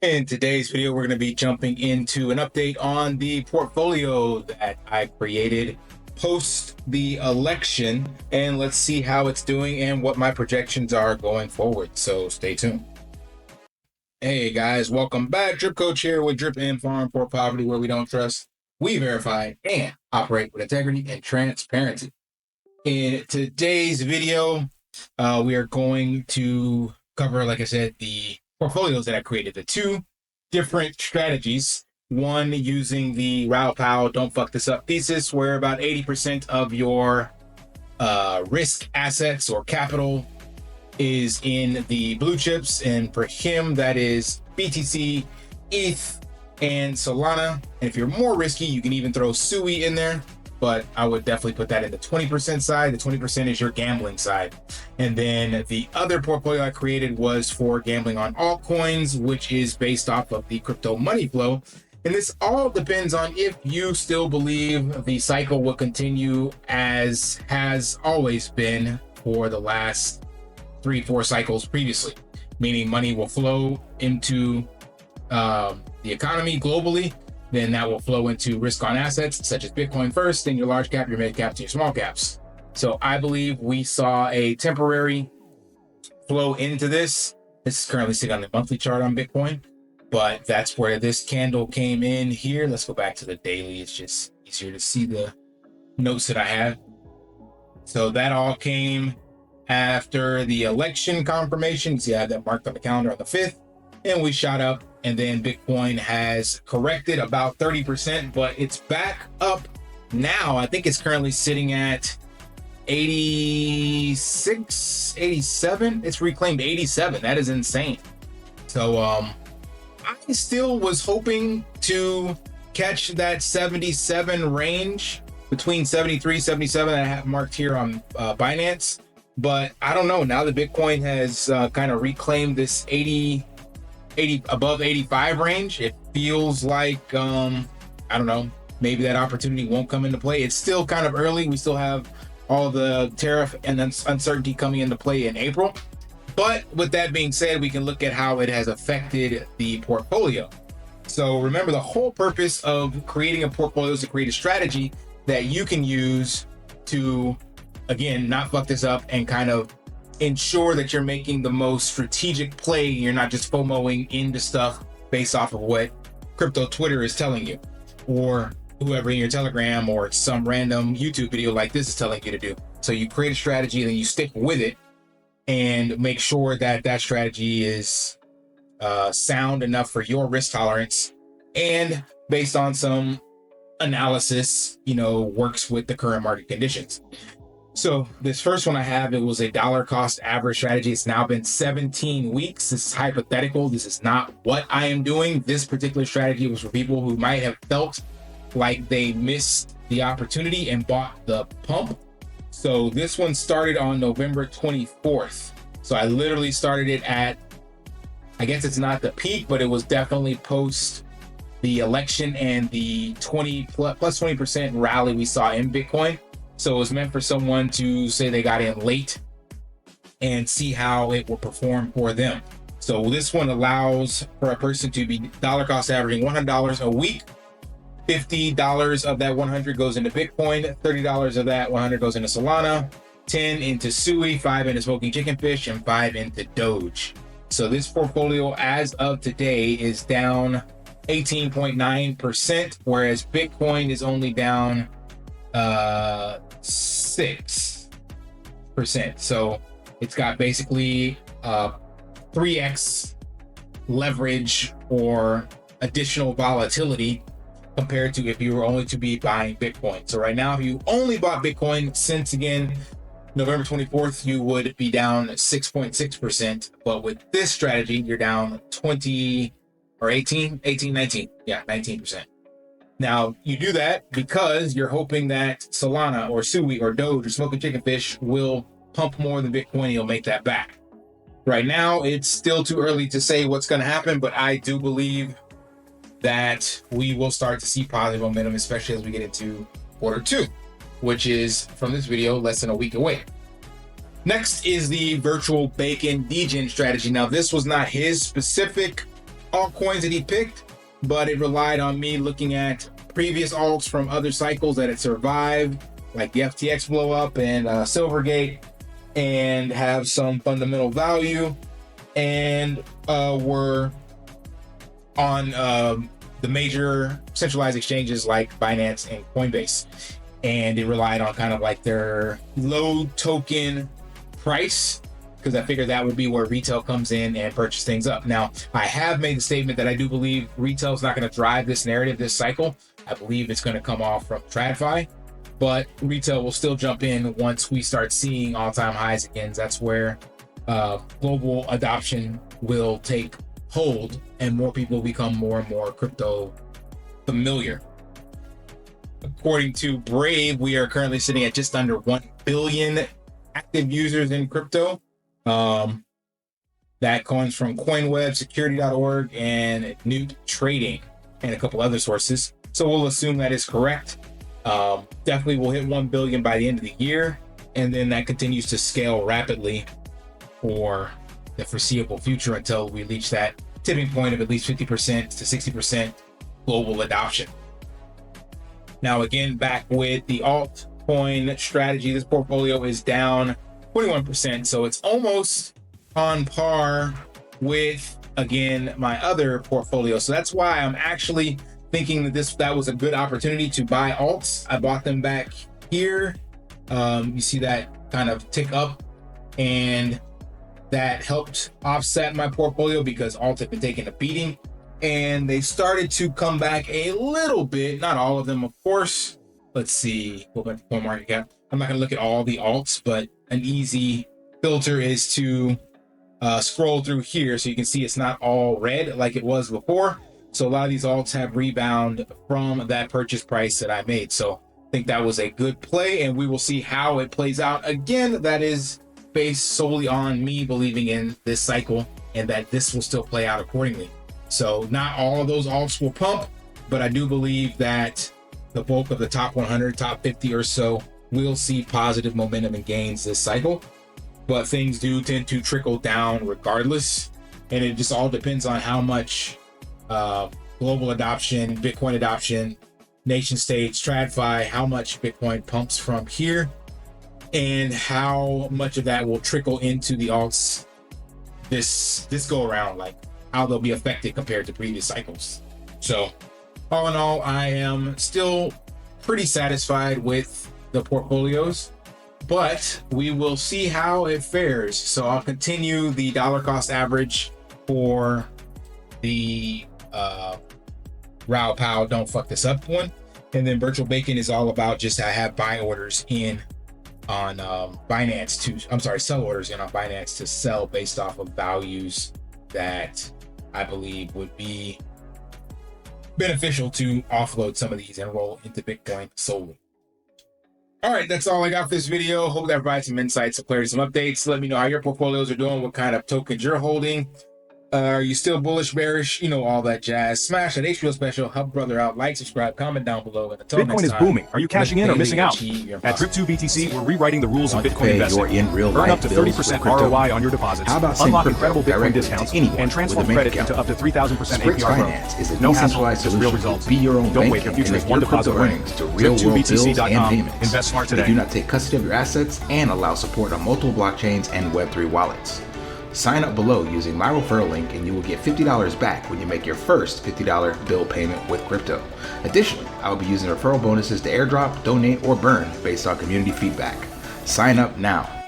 In today's video, we're going to be jumping into an update on the portfolio that I created post the election, and let's see how it's doing and what my projections are going forward. So stay tuned. Hey guys, welcome back. Drip Coach here with Drip and Farm for Poverty, where we don't trust, we verify, and operate with integrity and transparency. In today's video, we are going to cover, like I said, the portfolios that I created, the two different strategies. One using the Raoul Pal don't fuck this up thesis, where about 80% of your risk assets or capital is in the blue chips, and for him that is BTC, ETH, and Solana. And if you're more risky, you can even throw SUI in there, but I would definitely put that in the 20% side. The 20% is your gambling side. And then the other portfolio I created was for gambling on altcoins, which is based off of the crypto money flow. And this all depends on if you still believe the cycle will continue as has always been for the last 3-4 cycles previously, meaning money will flow into the economy globally. Then that will flow into risk on assets such as Bitcoin first, then your large cap, your mid caps, and your small caps. So I believe we saw a temporary flow into this. This is currently sitting on the monthly chart on Bitcoin, but that's where this candle came in here. Let's go back to the daily. It's just easier to see the notes that I have. So that all came after the election confirmation. See, I have that marked on the calendar on the 5th, and we shot up. And then Bitcoin has corrected about 30%, but it's back up now. I think it's currently sitting at 86, 87. It's reclaimed 87. That is insane. So I still was hoping to catch that 77 range, between 73, 77 that I have marked here on Binance. But I don't know. Now that Bitcoin has kind of reclaimed this 80 above 85 range, it feels like I don't know, maybe that opportunity won't come into play. It's still kind of early. We still have all the tariff and uncertainty coming into play in April. But with that being said, we can look at how it has affected the portfolio. So remember, the whole purpose of creating a portfolio is to create a strategy that you can use to, again, not fuck this up and kind of ensure that you're making the most strategic play. You're not just FOMOing into stuff based off of what crypto Twitter is telling you, or whoever in your Telegram or some random YouTube video like this is telling you to do. So you create a strategy and then you stick with it and make sure that that strategy is sound enough for your risk tolerance and based on some analysis, works with the current market conditions. So this first one I have, it was a dollar cost average strategy. It's now been 17 weeks. This is hypothetical. This is not what I am doing. This particular strategy was for people who might have felt like they missed the opportunity and bought the pump. So this one started on November 24th. So I literally started it at, I guess it's not the peak, but it was definitely post the election and the plus 20% rally we saw in Bitcoin. So it was meant for someone to say they got in late and see how it will perform for them. So this one allows for a person to be dollar cost averaging $100 a week. $50 of that 100 goes into Bitcoin, $30 of that 100 goes into Solana, 10 into SUI, 5 into Smoking Chicken Fish, and 5 into Doge. So this portfolio as of today is down 18.9%, whereas Bitcoin is only down 6%. So it's got basically 3x leverage or additional volatility compared to if you were only to be buying Bitcoin. So right now, if you only bought Bitcoin since, again, November 24th, you would be down 6.6%. But with this strategy, you're down 19. Yeah, 19%. Now, you do that because you're hoping that Solana or SUI or Doge or Smoking Chicken Fish will pump more than Bitcoin and you'll make that back. Right now, it's still too early to say what's going to happen, but I do believe that we will start to see positive momentum, especially as we get into Q2, which is, from this video, less than a week away. Next is the virtual bacon degen strategy. Now, this was not his specific altcoins that he picked, but it relied on me looking at previous alts from other cycles that had survived, like the FTX blow up and Silvergate, and have some fundamental value, and were on the major centralized exchanges like Binance and Coinbase. And it relied on kind of like their low token price, because I figured that would be where retail comes in and purchase things up. Now, I have made the statement that I do believe retail is not going to drive this narrative this cycle. I believe it's going to come off from TradFi, but retail will still jump in once we start seeing all-time highs again. That's where global adoption will take hold and more people become more and more crypto familiar. According to Brave, we are currently sitting at just under 1 billion active users in crypto. That comes from CoinWeb, security.org, and Newt Trading, and a couple other sources. So we'll assume that is correct. Definitely will hit 1 billion by the end of the year, and then that continues to scale rapidly for the foreseeable future until we reach that tipping point of at least 50% to 60% global adoption. Now, again, back with the altcoin strategy, this portfolio is down 21%, so it's almost on par with, again, my other portfolio. So that's why I'm actually thinking that that was a good opportunity to buy alts. I bought them back here. You see that kind of tick up, and that helped offset my portfolio because alts have been taking a beating, and they started to come back a little bit. Not all of them, of course. Let's see, go back to CoinMarketCap. I'm not going to look at all the alts, but an easy filter is to scroll through here so you can see it's not all red like it was before. So a lot of these alts have rebound from that purchase price that I made. So I think that was a good play, and we will see how it plays out. Again, that is based solely on me believing in this cycle and that this will still play out accordingly. So not all of those alts will pump, but I do believe that the bulk of the top 100, top 50 or so will see positive momentum and gains this cycle. But things do tend to trickle down regardless, and it just all depends on how much global adoption, Bitcoin adoption, nation states, TradFi, how much Bitcoin pumps from here, and how much of that will trickle into the alts this go around, like how they'll be affected compared to previous cycles. So all in all, I am still pretty satisfied with the portfolios, but we will see how it fares. So I'll continue the dollar cost average for the Raoul Pal don't fuck this up one, and then virtual bacon is all about just I have buy orders in on Binance to sell orders in on Binance to sell based off of values that I believe would be beneficial to offload some of these and roll into Bitcoin solely. All right, that's all I got for this video. Hope that provides some insights, some clarity, some updates. Let me know how your portfolios are doing, what kind of tokens you're holding. Are you still bullish, bearish? You know, all that jazz. Smash that HBO special. Help a brother out. Like, subscribe, comment down below. And until Bitcoin is booming. Are you cashing in or missing out? At Drip2 BTC, we're rewriting the rules of Bitcoin investing. Earn up to 30% ROI on your deposits. Unlock incredible Bitcoin discounts and transform credit into up to 3,000% APR growth. No hassle, just real results. Be your own Don't bank wait, the future is one crypto deposit away. earnings to real-world Invest smart today. They do not take custody of your assets and allow support on multiple blockchains and Web3 wallets. Sign up below using my referral link and you will get $50 back when you make your first $50 bill payment with crypto. Additionally, I will be using referral bonuses to airdrop, donate, or burn based on community feedback. Sign up now.